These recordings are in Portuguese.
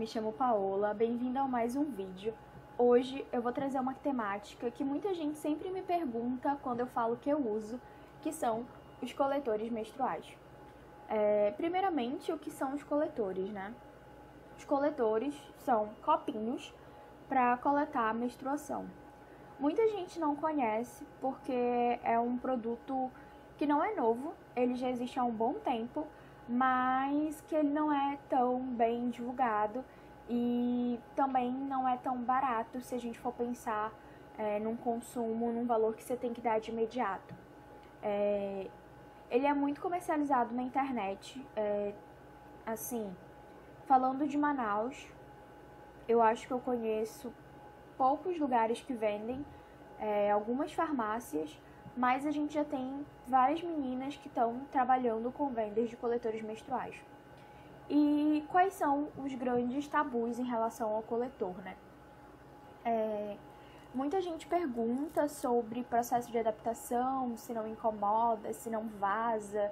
chamo Paola, bem-vinda a mais um vídeo. Hoje eu vou trazer uma temática que muita gente sempre me pergunta quando eu falo que eu uso, que são os coletores menstruais. Primeiramente, o que são os coletores, né? Os coletores são copinhos para coletar a menstruação. Muita gente não conhece porque é um produto que não é novo, ele já existe há um bom tempo, mas que ele não é tão bem divulgado e também não é tão barato se a gente for pensar num consumo, num valor que você tem que dar de imediato. Ele é muito comercializado na internet, assim, falando de Manaus, eu acho que eu conheço poucos lugares que vendem, algumas farmácias, mas a gente já tem várias meninas que estão trabalhando com vendas de coletores menstruais. E quais são os grandes tabus em relação ao coletor, né? Muita gente pergunta sobre processo de adaptação, se não incomoda, se não vaza,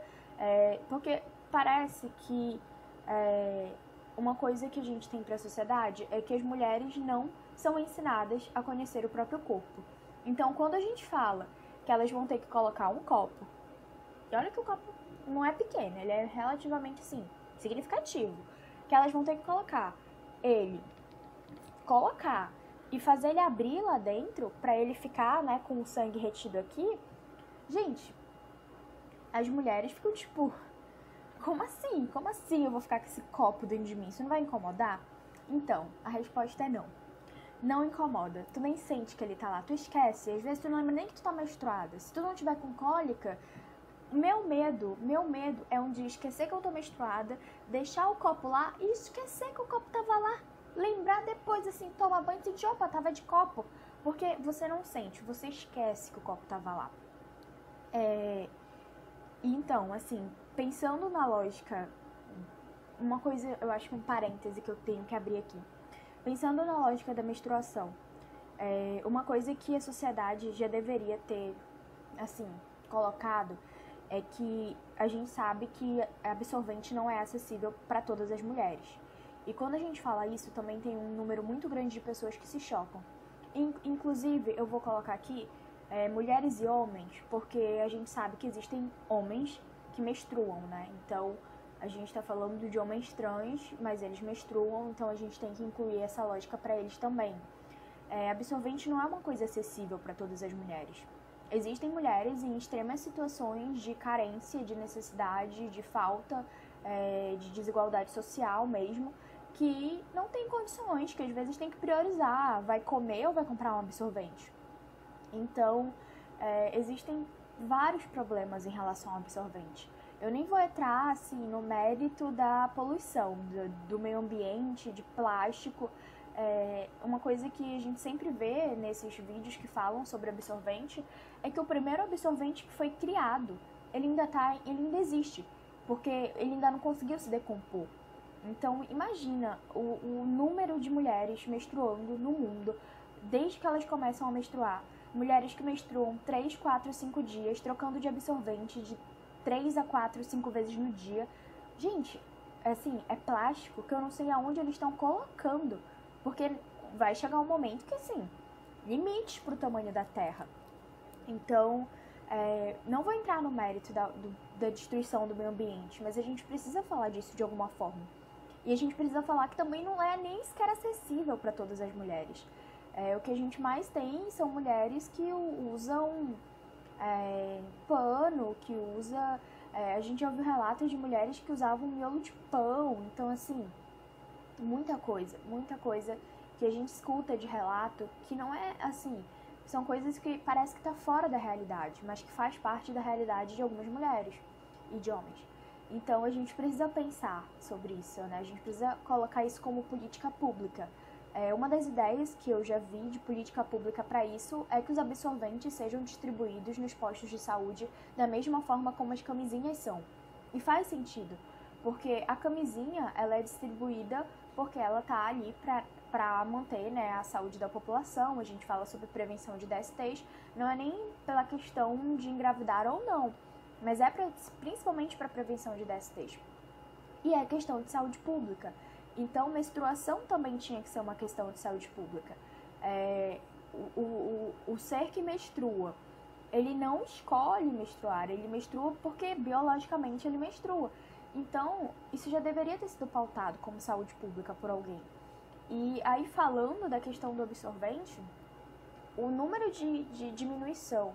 porque parece que uma coisa que a gente tem para a sociedade é que as mulheres não são ensinadas a conhecer o próprio corpo. Então, quando a gente fala que elas vão ter que colocar um copo, e olha que o copo não é pequeno, ele é relativamente, assim, significativo, que elas vão ter que colocar e fazer ele abrir lá dentro pra ele ficar, né, com o sangue retido aqui. Gente, as mulheres ficam tipo, como assim? Como assim eu vou ficar com esse copo dentro de mim? Isso não vai incomodar? Então, a resposta é não. Não incomoda. Tu nem sente que ele tá lá. Tu esquece. Às vezes tu não lembra nem que tu tá menstruada. Se tu não tiver com cólica, meu medo é um dia esquecer que eu tô menstruada, deixar o copo lá e esquecer que o copo tava lá. Lembrar depois, assim, tomar banho e sentir, opa, tava de copo. Porque você não sente, você esquece que o copo tava lá. Então, assim, pensando na lógica, uma coisa, eu acho que um parêntese que eu tenho que abrir aqui. Pensando na lógica da menstruação, uma coisa que a sociedade já deveria ter, assim, colocado é que a gente sabe que absorvente não é acessível para todas as mulheres. E quando a gente fala isso, também tem um número muito grande de pessoas que se chocam. Inclusive, eu vou colocar aqui mulheres e homens, porque a gente sabe que existem homens que menstruam, né? Então, a gente está falando de homens trans, mas eles menstruam, então a gente tem que incluir essa lógica para eles também. Absorvente não é uma coisa acessível para todas as mulheres. Existem mulheres em extremas situações de carência, de necessidade, de falta, de desigualdade social mesmo, que não tem condições, que às vezes tem que priorizar, vai comer ou vai comprar um absorvente. Então, existem vários problemas em relação ao absorvente. Eu nem vou entrar assim, no mérito da poluição, do meio ambiente, de plástico. Uma coisa que a gente sempre vê nesses vídeos que falam sobre absorvente é que o primeiro absorvente que foi criado, ele ainda existe, porque ele ainda não conseguiu se decompor. Então, imagina o número de mulheres menstruando no mundo desde que elas começam a menstruar. Mulheres que menstruam 3, 4, 5 dias, trocando de absorvente de 3 a 4, 5 vezes no dia. Gente, assim, é plástico que eu não sei aonde eles estão colocando. Porque vai chegar um momento que, assim, limite pro tamanho da Terra. Então, não vou entrar no mérito da destruição do meio ambiente, mas a gente precisa falar disso de alguma forma. E a gente precisa falar que também não é nem sequer acessível para todas as mulheres. O que a gente mais tem são mulheres que usam pano, que usa... a gente já ouviu relatos de mulheres que usavam miolo de pão. Então, assim, muita coisa que a gente escuta de relato que não é assim... São coisas que parece que tá fora da realidade, mas que faz parte da realidade de algumas mulheres e de homens. Então, a gente precisa pensar sobre isso, né? A gente precisa colocar isso como política pública. Uma das ideias que eu já vi de política pública para isso é que os absorventes sejam distribuídos nos postos de saúde da mesma forma como as camisinhas são. E faz sentido, porque a camisinha ela é distribuída porque ela tá ali para manter, né, a saúde da população. A gente fala sobre prevenção de DSTs, não é nem pela questão de engravidar ou não, mas principalmente para prevenção de DSTs. E é questão de saúde pública. Então, menstruação também tinha que ser uma questão de saúde pública. O ser que menstrua, ele não escolhe menstruar, ele menstrua porque biologicamente ele menstrua. Então, isso já deveria ter sido pautado como saúde pública por alguém. E aí, falando da questão do absorvente, o número de diminuição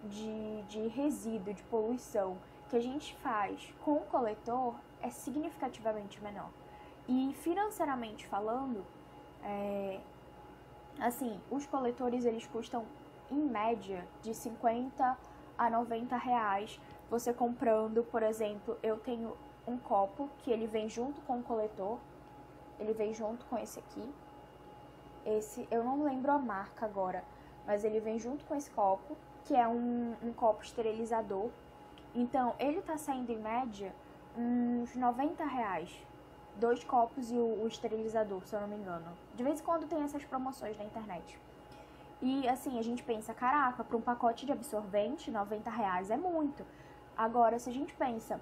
de resíduo, de poluição que a gente faz com o coletor é significativamente menor. E financeiramente falando, assim, os coletores eles custam em média de 50 a 90 reais. Você comprando, por exemplo, eu tenho um copo que ele vem junto com o coletor, ele vem junto com esse aqui. Esse, eu não lembro a marca agora, mas ele vem junto com esse copo, que é um copo esterilizador. Então, ele tá saindo em média uns 90 reais. 2 copos e o esterilizador, se eu não me engano. De vez em quando tem essas promoções na internet. E assim, a gente pensa, caraca, para um pacote de absorvente, 90 reais é muito. Agora, se a gente pensa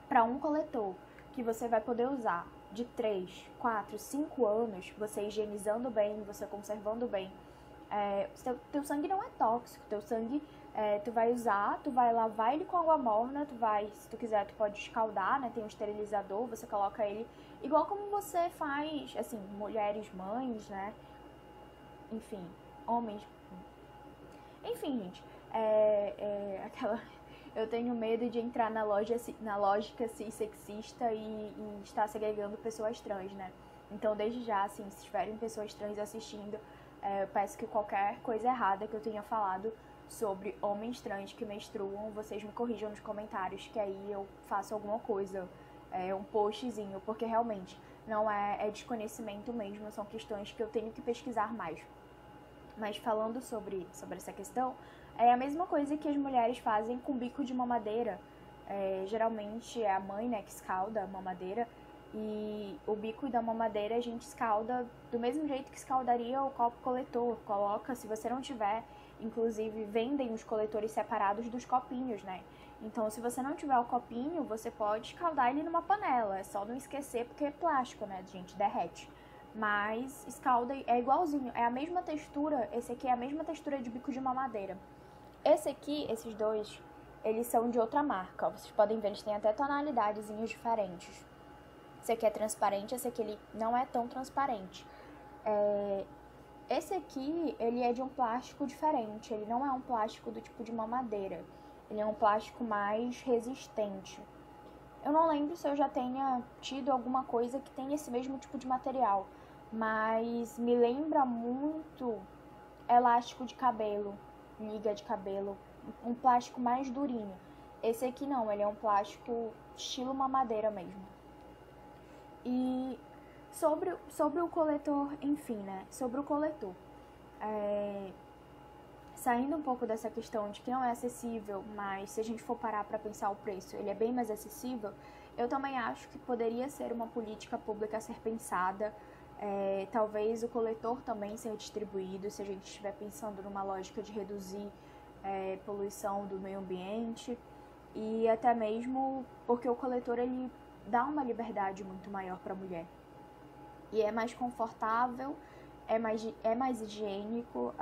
para um coletor que você vai poder usar de 3, 4, 5 anos, você higienizando bem, você conservando bem, teu sangue não é tóxico, teu sangue tu vai usar, tu vai lavar ele com água morna, tu vai, se tu quiser, tu pode escaldar, né, tem um esterilizador, você coloca ele, igual como você faz, assim, mulheres, mães, né, enfim, homens, enfim, gente, eu tenho medo de entrar na lógica assim, sexista e estar segregando pessoas trans, né, então desde já, assim, se tiverem pessoas trans assistindo, eu peço que qualquer coisa errada que eu tenha falado sobre homens trans que menstruam, vocês me corrijam nos comentários, que aí eu faço alguma coisa, um postzinho, porque realmente não é desconhecimento mesmo, são questões que eu tenho que pesquisar mais. Mas falando sobre essa questão, é a mesma coisa que as mulheres fazem com bico de mamadeira. Geralmente é a mãe, né, que escalda a mamadeira, e o bico da mamadeira a gente escalda do mesmo jeito que escaldaria o copo coletor. Coloca, se você não tiver, inclusive vendem os coletores separados dos copinhos, né? Então, se você não tiver o copinho, você pode escaldar ele numa panela. É só não esquecer, porque é plástico, né, gente? Derrete. Mas escalda, é igualzinho, é a mesma textura. Esse aqui é a mesma textura de bico de mamadeira. Esse aqui, esses dois, eles são de outra marca. Vocês podem ver, eles têm até tonalidadezinhos diferentes. Esse aqui é transparente, esse aqui ele não é tão transparente. Esse aqui, ele é de um plástico diferente. Ele não é um plástico do tipo de mamadeira. Ele é um plástico mais resistente. Eu não lembro se eu já tenha tido alguma coisa que tenha esse mesmo tipo de material, mas me lembra muito elástico de cabelo, liga de cabelo, um plástico mais durinho. Esse aqui não, ele é um plástico estilo mamadeira mesmo. E sobre o coletor, enfim, né? Sobre o coletor. Saindo um pouco dessa questão de que não é acessível, mas se a gente for parar para pensar o preço, ele é bem mais acessível, eu também acho que poderia ser uma política pública a ser pensada, talvez o coletor também ser distribuído, se a gente estiver pensando numa lógica de reduzir poluição do meio ambiente, e até mesmo porque o coletor ele dá uma liberdade muito maior para a mulher. E é mais confortável, é mais higiênico,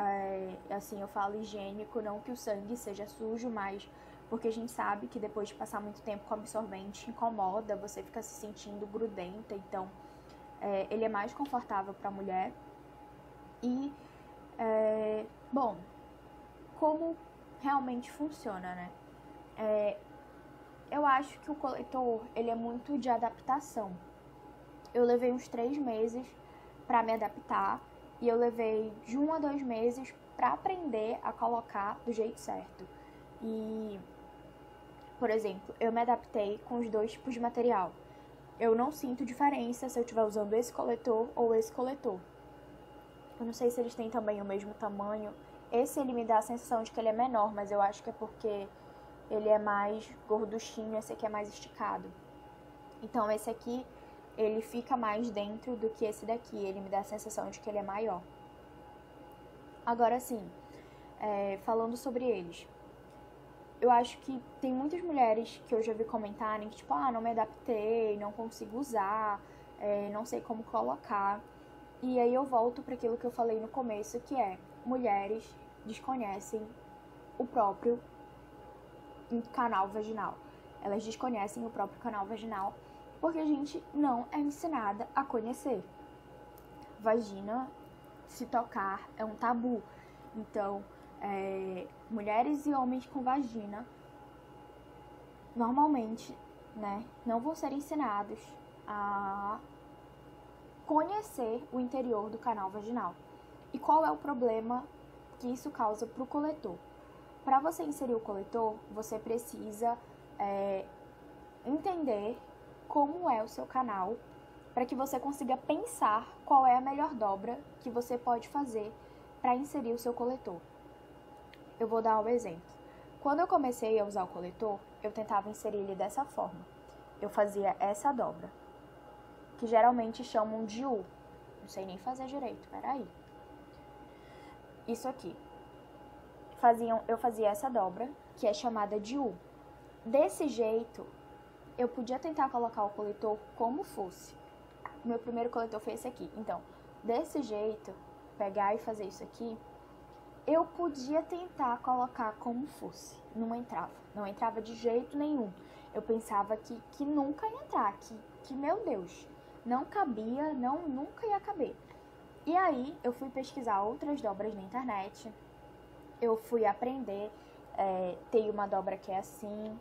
assim, eu falo higiênico, não que o sangue seja sujo, mas porque a gente sabe que depois de passar muito tempo com absorvente incomoda, você fica se sentindo grudenta, então ele é mais confortável para a mulher. E, bom, como realmente funciona, né? Eu acho que o coletor, ele é muito de adaptação. Eu levei uns 3 meses para me adaptar e eu levei de 1 a 2 meses para aprender a colocar do jeito certo. E, por exemplo, eu me adaptei com os 2 tipos de material. Eu não sinto diferença se eu estiver usando esse coletor ou esse coletor. Eu não sei se eles têm também o mesmo tamanho. Esse ele me dá a sensação de que ele é menor, mas eu acho que é porque ele é mais gorduchinho, esse aqui é mais esticado. Então esse aqui, ele fica mais dentro do que esse daqui, ele me dá a sensação de que ele é maior. Agora sim, falando sobre eles, eu acho que tem muitas mulheres que eu já vi comentarem que tipo, não me adaptei, não consigo usar, não sei como colocar. E aí eu volto para aquilo que eu falei no começo, que é mulheres desconhecem o próprio canal vaginal. Elas desconhecem o próprio canal vaginal porque a gente não é ensinada a conhecer. Vagina, se tocar, é um tabu. Então, mulheres e homens com vagina, normalmente, né, não vão ser ensinados a conhecer o interior do canal vaginal. E qual é o problema que isso causa para o coletor? Para você inserir o coletor, você precisa entender como é o seu canal, para que você consiga pensar qual é a melhor dobra que você pode fazer para inserir o seu coletor. Eu vou dar um exemplo. Quando eu comecei a usar o coletor, eu tentava inserir ele dessa forma. Eu fazia essa dobra, que geralmente chamam de U. Não sei nem fazer direito, peraí. Isso aqui. Eu fazia essa dobra, que é chamada de U. Desse jeito, eu podia tentar colocar o coletor como fosse. O meu primeiro coletor foi esse aqui. Então, desse jeito, pegar e fazer isso aqui, eu podia tentar colocar como fosse. Não entrava. Não entrava de jeito nenhum. Eu pensava que nunca ia entrar, que meu Deus, não cabia, nunca ia caber. E aí, eu fui pesquisar outras dobras na internet. Eu fui aprender. Tem uma dobra que é assim.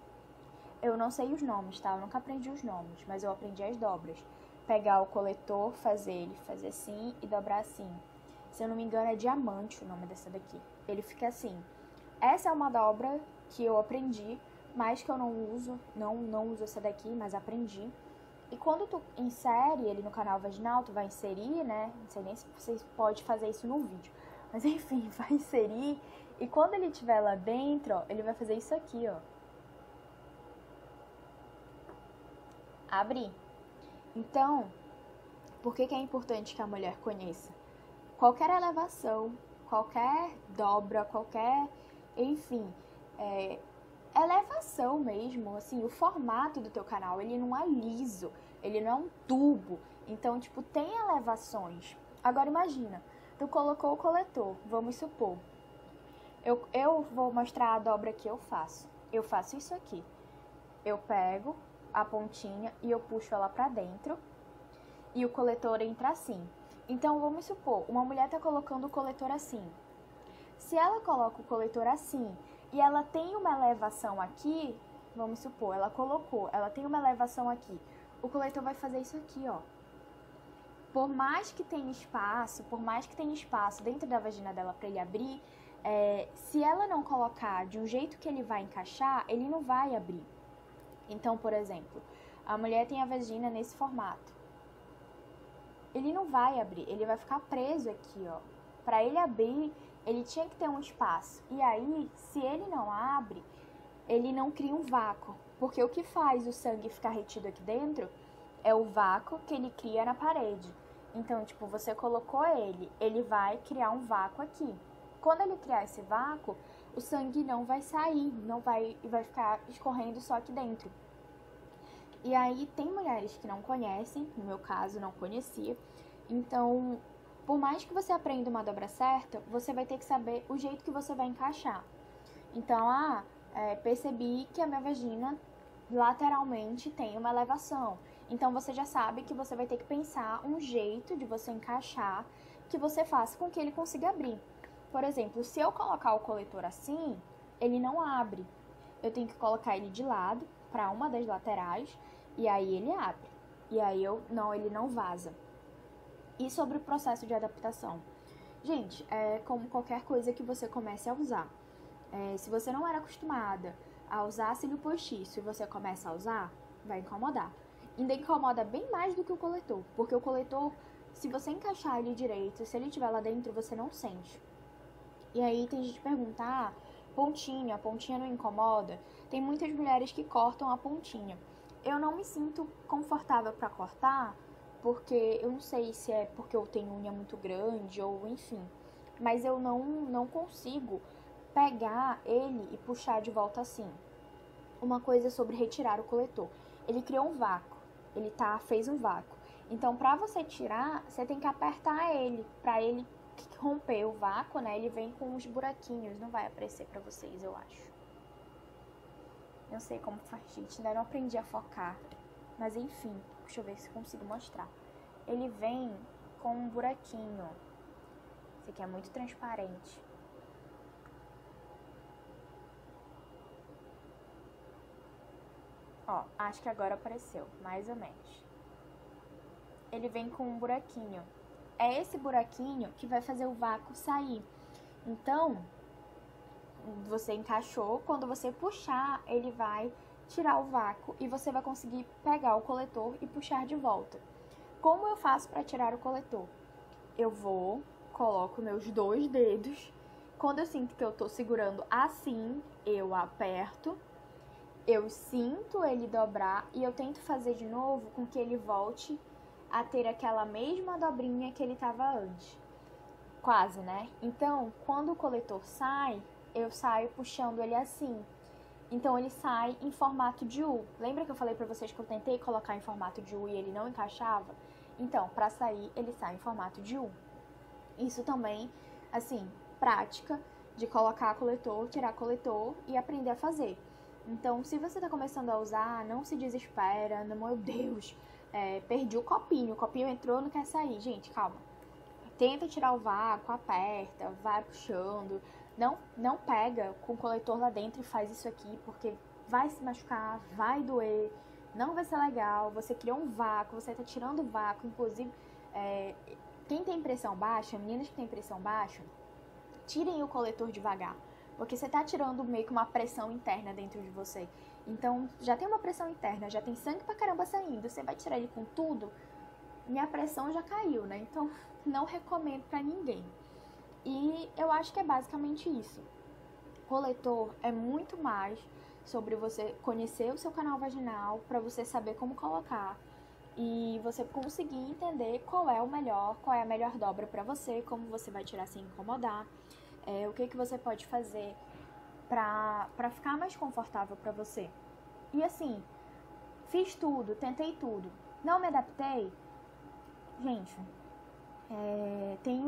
Eu não sei os nomes, tá? Eu nunca aprendi os nomes, mas eu aprendi as dobras. Pegar o coletor, fazer ele fazer assim e dobrar assim. Se eu não me engano, é diamante o nome dessa daqui. Ele fica assim. Essa é uma dobra que eu aprendi, mas que eu não uso. Não uso essa daqui, mas aprendi. E quando tu insere ele no canal vaginal, tu vai inserir, né? Não sei nem se você pode fazer isso no vídeo. Mas enfim, vai inserir. E quando ele estiver lá dentro, ó, ele vai fazer isso aqui, ó. Abrir. Então, por que é importante que a mulher conheça? Qualquer elevação, qualquer dobra, enfim, elevação mesmo, assim, o formato do teu canal, ele não é liso, ele não é um tubo, então, tipo, tem elevações. Agora, imagina, tu colocou o coletor, vamos supor, eu vou mostrar a dobra que eu faço isso aqui, eu pego a pontinha e eu puxo ela pra dentro e o coletor entra assim. Então, vamos supor, uma mulher tá colocando o coletor assim. Se ela coloca o coletor assim e ela tem uma elevação aqui, vamos supor, ela tem uma elevação aqui, o coletor vai fazer isso aqui, ó. Por mais que tenha espaço dentro da vagina dela para ele abrir, se ela não colocar de um jeito que ele vai encaixar, ele não vai abrir. Então, por exemplo, a mulher tem a vagina nesse formato. Ele não vai abrir, ele vai ficar preso aqui, ó. Para ele abrir, ele tinha que ter um espaço. E aí, se ele não abre, ele não cria um vácuo. Porque o que faz o sangue ficar retido aqui dentro é o vácuo que ele cria na parede. Então, tipo, você colocou ele vai criar um vácuo aqui. Quando ele criar esse vácuo, o sangue não vai sair, vai ficar escorrendo só aqui dentro. E aí tem mulheres que não conhecem, no meu caso não conhecia, então por mais que você aprenda uma dobra certa, você vai ter que saber o jeito que você vai encaixar. Então, percebi que a minha vagina lateralmente tem uma elevação, então você já sabe que você vai ter que pensar um jeito de você encaixar que você faça com que ele consiga abrir. Por exemplo, se eu colocar o coletor assim, ele não abre. Eu tenho que colocar ele de lado, para uma das laterais, e aí ele abre. E aí ele não vaza. E sobre o processo de adaptação? Gente, é como qualquer coisa que você comece a usar. Se você não era acostumada a usar cílio postiço e você começa a usar, vai incomodar. Ainda incomoda bem mais do que o coletor, porque o coletor, se você encaixar ele direito, se ele estiver lá dentro, você não sente. E aí tem gente que pergunta, a pontinha não incomoda? Tem muitas mulheres que cortam a pontinha. Eu não me sinto confortável para cortar, porque eu não sei se é porque eu tenho unha muito grande ou enfim. Mas eu não consigo pegar ele e puxar de volta assim. Uma coisa sobre retirar o coletor. Ele criou um vácuo, fez um vácuo. Então, pra você tirar, você tem que apertar ele, pra ele romper o vácuo, né? Ele vem com uns buraquinhos, não vai aparecer pra vocês, eu acho. Não sei como faz, gente, ainda não aprendi a focar. Mas enfim, deixa eu ver se consigo mostrar. Ele vem com um buraquinho. Esse aqui é muito transparente. Ó, acho que agora apareceu, mais ou menos. Ele vem com um buraquinho. É esse buraquinho que vai fazer o vácuo sair. Então, você encaixou, quando você puxar, ele vai tirar o vácuo e você vai conseguir pegar o coletor e puxar de volta. Como eu faço para tirar o coletor? Eu coloco meus 2 dedos. Quando eu sinto que eu tô segurando assim, eu aperto. Eu sinto ele dobrar e eu tento fazer de novo com que ele volte a ter aquela mesma dobrinha que ele estava antes. Quase, né? Então, quando o coletor sai, eu saio puxando ele assim. Então, ele sai em formato de U. Lembra que eu falei pra vocês que eu tentei colocar em formato de U e ele não encaixava? Então, pra sair, ele sai em formato de U. Isso também, assim, prática de colocar coletor, tirar coletor e aprender a fazer. Então, se você tá começando a usar, não se desespera, não, meu Deus, perdi o copinho entrou, não quer sair. Gente, calma. Tenta tirar o vácuo, aperta, vai puxando. Não pega com o coletor lá dentro e faz isso aqui, porque vai se machucar, vai doer, não vai ser legal. Você criou um vácuo, você tá tirando o vácuo. Inclusive, quem tem pressão baixa, meninas que têm pressão baixa, tirem o coletor devagar. Porque você tá tirando meio que uma pressão interna dentro de você. Então, já tem uma pressão interna, já tem sangue pra caramba saindo. Você vai tirar ele com tudo, minha pressão já caiu, né? Então, não recomendo pra ninguém. E eu acho que é basicamente isso. Coletor é muito mais sobre você conhecer o seu canal vaginal, pra você saber como colocar. E você conseguir entender qual é o melhor, qual é a melhor dobra pra você, como você vai tirar sem incomodar. O que você pode fazer pra ficar mais confortável pra você. E assim, fiz tudo, tentei tudo, não me adaptei. Gente, tem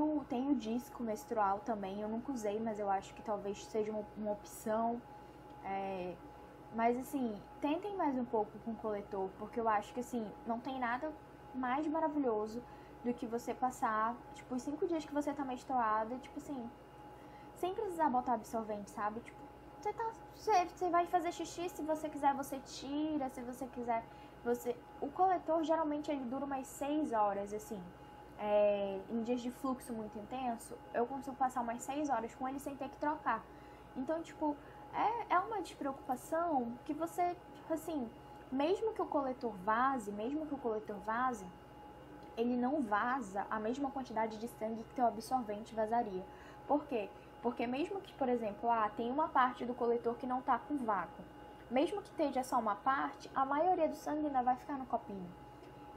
o disco menstrual também, eu nunca usei, mas eu acho que talvez seja uma opção. Mas assim, tentem mais um pouco com o coletor, porque eu acho que assim, não tem nada mais maravilhoso do que você passar, tipo, os 5 dias que você tá menstruada, tipo assim, sem precisar botar absorvente, sabe? Tipo, você vai fazer xixi, se você quiser você tira, se você quiser O coletor geralmente ele dura umas 6 horas, assim. Em dias de fluxo muito intenso, eu consigo passar umas 6 horas com ele sem ter que trocar. Então, tipo, é uma despreocupação que você, assim, mesmo que o coletor vaze, ele não vaza a mesma quantidade de sangue que teu absorvente vazaria. Por quê? Porque mesmo que, por exemplo, tem uma parte do coletor que não tá com vácuo. Mesmo que esteja só uma parte, a maioria do sangue ainda vai ficar no copinho.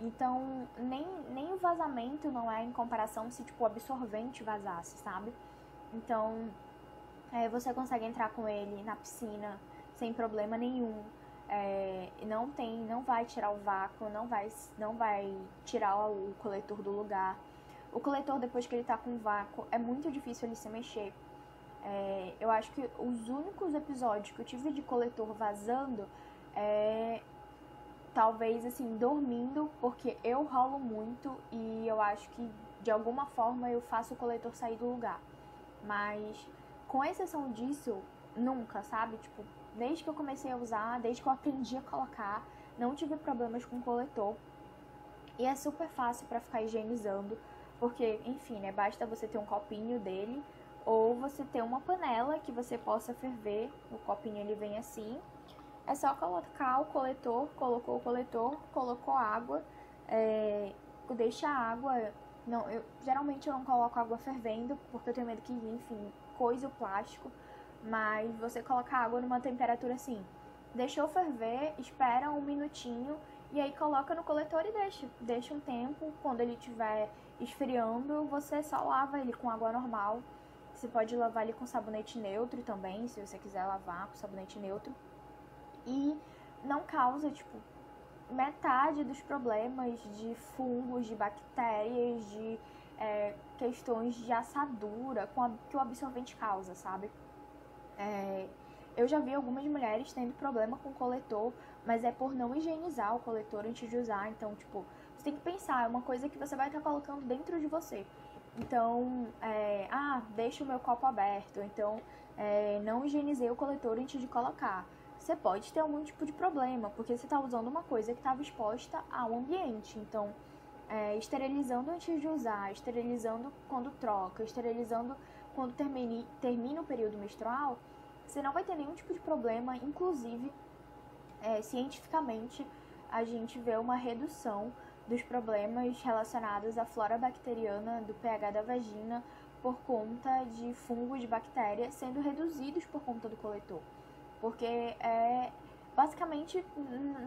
Então, nem o vazamento não é em comparação se, tipo, o absorvente vazasse, sabe? Então, você consegue entrar com ele na piscina sem problema nenhum. Não vai tirar o vácuo, não vai tirar o coletor do lugar. O coletor, depois que ele tá com vácuo, é muito difícil ele se mexer. Eu acho que os únicos episódios que eu tive de coletor vazando talvez assim, dormindo, porque eu rolo muito e eu acho que de alguma forma eu faço o coletor sair do lugar. Mas com exceção disso, nunca, sabe? Tipo, desde que eu comecei a usar, desde que eu aprendi a colocar, não tive problemas com coletor. E é super fácil pra ficar higienizando, porque, enfim, né? Basta você ter um copinho dele ou você ter uma panela que você possa ferver. O copinho ele vem assim. É só colocar o coletor, colocou o coletor, colocou água, deixa a água. Geralmente eu não coloco água fervendo, porque eu tenho medo que, enfim, coise o plástico. Mas você coloca a água numa temperatura assim, deixou ferver, espera um minutinho e aí coloca no coletor e deixa um tempo. Quando ele estiver esfriando, você só lava ele com água normal. Você pode lavar ele com sabonete neutro também, se você quiser lavar com sabonete neutro. E não causa, tipo, metade dos problemas de fungos, de bactérias, de questões de assadura que o absorvente causa, sabe? Eu já vi algumas mulheres tendo problema com o coletor, mas é por não higienizar o coletor antes de usar. Então, tipo, você tem que pensar, é uma coisa que você vai estar colocando dentro de você. Então, deixa o meu copo aberto. Então, não higienizei o coletor antes de colocar. Você pode ter algum tipo de problema, porque você está usando uma coisa que estava exposta ao ambiente. Então, esterilizando antes de usar, esterilizando quando troca, esterilizando quando termina o período menstrual, você não vai ter nenhum tipo de problema. Inclusive, cientificamente, a gente vê uma redução dos problemas relacionados à flora bacteriana do pH da vagina por conta de fungos de bactéria sendo reduzidos por conta do coletor. Porque basicamente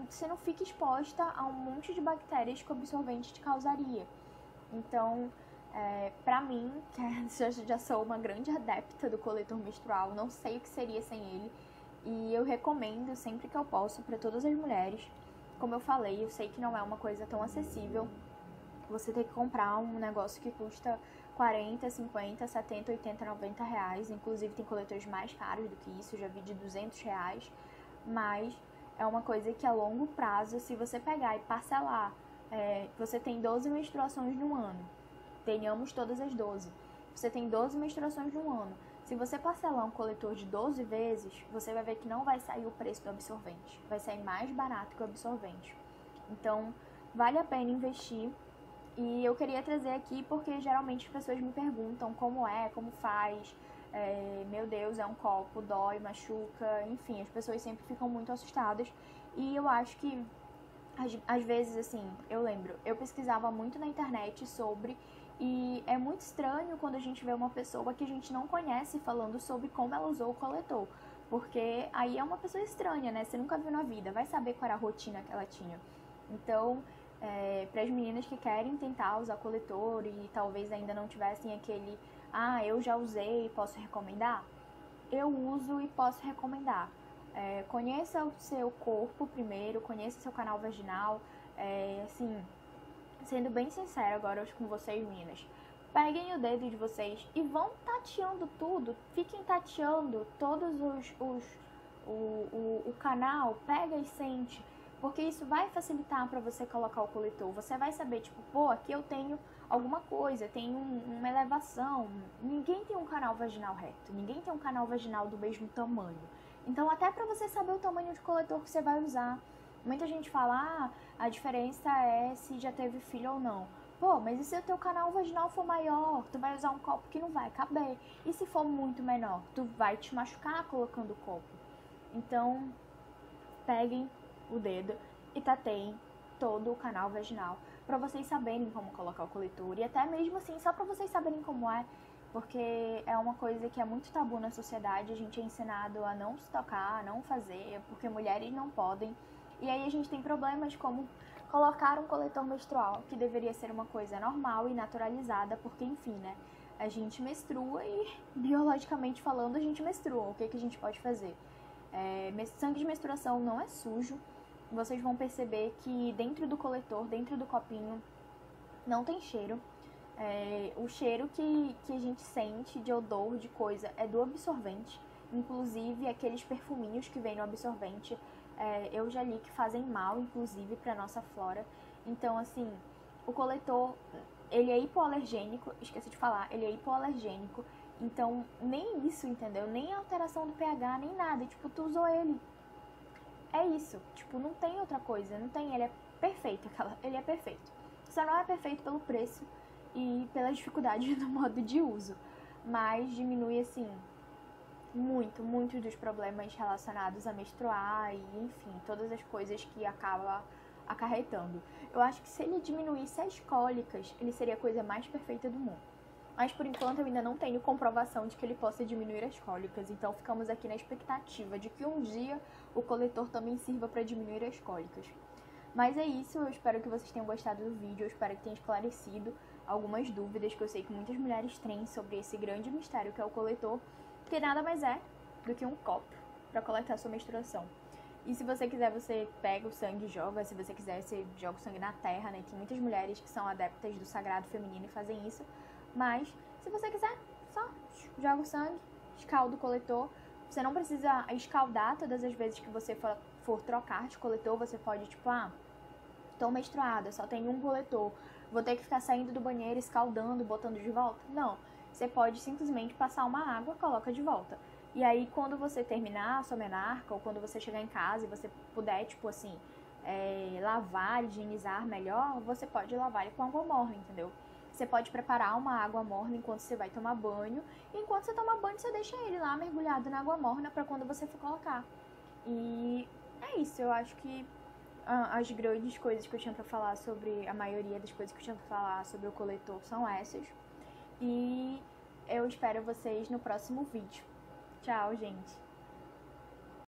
você não fica exposta a um monte de bactérias que o absorvente te causaria. Então, pra mim, que eu já sou uma grande adepta do coletor menstrual, não sei o que seria sem ele. E eu recomendo sempre que eu posso para todas as mulheres. Como eu falei, eu sei que não é uma coisa tão acessível. Você tem que comprar um negócio que custa 40, 50, 70, 80, 90 reais. Inclusive tem coletores mais caros do que isso, já vi de 200 reais. Mas é uma coisa que a longo prazo, se você pegar e parcelar, você tem 12 menstruações no ano. Tenhamos todas as 12. Você tem 12 menstruações no ano. Se você parcelar um coletor de 12 vezes, você vai ver que não vai sair o preço do absorvente. Vai sair mais barato que o absorvente. Então, vale a pena investir. E eu queria trazer aqui porque geralmente as pessoas me perguntam como faz. Meu Deus, é um copo, dói, machuca. Enfim, as pessoas sempre ficam muito assustadas. E eu acho que, às vezes, assim, eu lembro, eu pesquisava muito na internet sobre... E é muito estranho quando a gente vê uma pessoa que a gente não conhece falando sobre como ela usou o coletor. Porque aí é uma pessoa estranha, né? Você nunca viu na vida, vai saber qual era a rotina que ela tinha. Então, para as meninas que querem tentar usar coletor e talvez ainda não tivessem aquele... eu já usei e posso recomendar? Eu uso e posso recomendar. Conheça o seu corpo primeiro, conheça o seu canal vaginal, assim... Sendo bem sincera agora hoje com vocês, meninas, peguem o dedo de vocês e vão tateando tudo, fiquem tateando todos o canal, pega e sente, porque isso vai facilitar para você colocar o coletor. Você vai saber, tipo, pô, aqui eu tenho alguma coisa, tenho uma elevação. Ninguém tem um canal vaginal reto, ninguém tem um canal vaginal do mesmo tamanho. Então, até para você saber o tamanho de coletor que você vai usar. Muita gente fala, a diferença é se já teve filho ou não. Pô, mas e se o teu canal vaginal for maior? Tu vai usar um copo que não vai caber. E se for muito menor? Tu vai te machucar colocando o copo. Então, peguem o dedo e tateiem todo o canal vaginal pra vocês saberem como colocar o coletor. E até mesmo assim, só pra vocês saberem como é. Porque é uma coisa que é muito tabu na sociedade. A gente é ensinado a não se tocar, a não fazer, porque mulheres não podem. E aí a gente tem problemas como colocar um coletor menstrual, que deveria ser uma coisa normal e naturalizada, porque enfim, né? A gente menstrua e, biologicamente falando, a gente menstrua. O que a gente pode fazer? Sangue de menstruação não é sujo. Vocês vão perceber que dentro do coletor, dentro do copinho, não tem cheiro. O cheiro que a gente sente de odor, de coisa, é do absorvente. Inclusive, aqueles perfuminhos que vem no absorvente, eu já li que fazem mal, inclusive, para nossa flora. Então, assim, o coletor, ele é hipoalergênico, esqueci de falar, ele é hipoalergênico. Então, nem isso, entendeu? Nem alteração do pH, nem nada. Tipo, tu usou ele. É isso. Tipo, não tem outra coisa, não tem. Ele é perfeito, ele é perfeito. Só não é perfeito pelo preço e pela dificuldade do modo de uso. Mas diminui, assim... muitos dos problemas relacionados a menstruar e, enfim, todas as coisas que acaba acarretando. Eu acho que se ele diminuísse as cólicas, ele seria a coisa mais perfeita do mundo. Mas, por enquanto, eu ainda não tenho comprovação de que ele possa diminuir as cólicas. Então, ficamos aqui na expectativa de que um dia o coletor também sirva para diminuir as cólicas. Mas é isso, eu espero que vocês tenham gostado do vídeo, eu espero que tenha esclarecido algumas dúvidas que eu sei que muitas mulheres têm sobre esse grande mistério que é o coletor, que nada mais é do que um copo para coletar sua menstruação. E se você quiser, você pega o sangue e joga. Se você quiser, você joga o sangue na terra, né? Tem muitas mulheres que são adeptas do sagrado feminino e fazem isso. Mas, se você quiser, só joga o sangue, escalda o coletor. Você não precisa escaldar todas as vezes que você for trocar de coletor. Você pode, tipo, tô menstruada, só tem um coletor. Vou ter que ficar saindo do banheiro, escaldando, botando de volta? Não. Você pode simplesmente passar uma água, coloca de volta. E aí, quando você terminar a sua menarca, ou quando você chegar em casa e você puder, tipo assim, lavar, higienizar melhor, você pode lavar ele com água morna, entendeu? Você pode preparar uma água morna enquanto você vai tomar banho. E enquanto você toma banho, você deixa ele lá mergulhado na água morna para quando você for colocar. E é isso, eu acho que as grandes coisas que eu tinha pra falar sobre, a maioria das coisas que eu tinha pra falar sobre o coletor são essas. E eu espero vocês no próximo vídeo. Tchau, gente!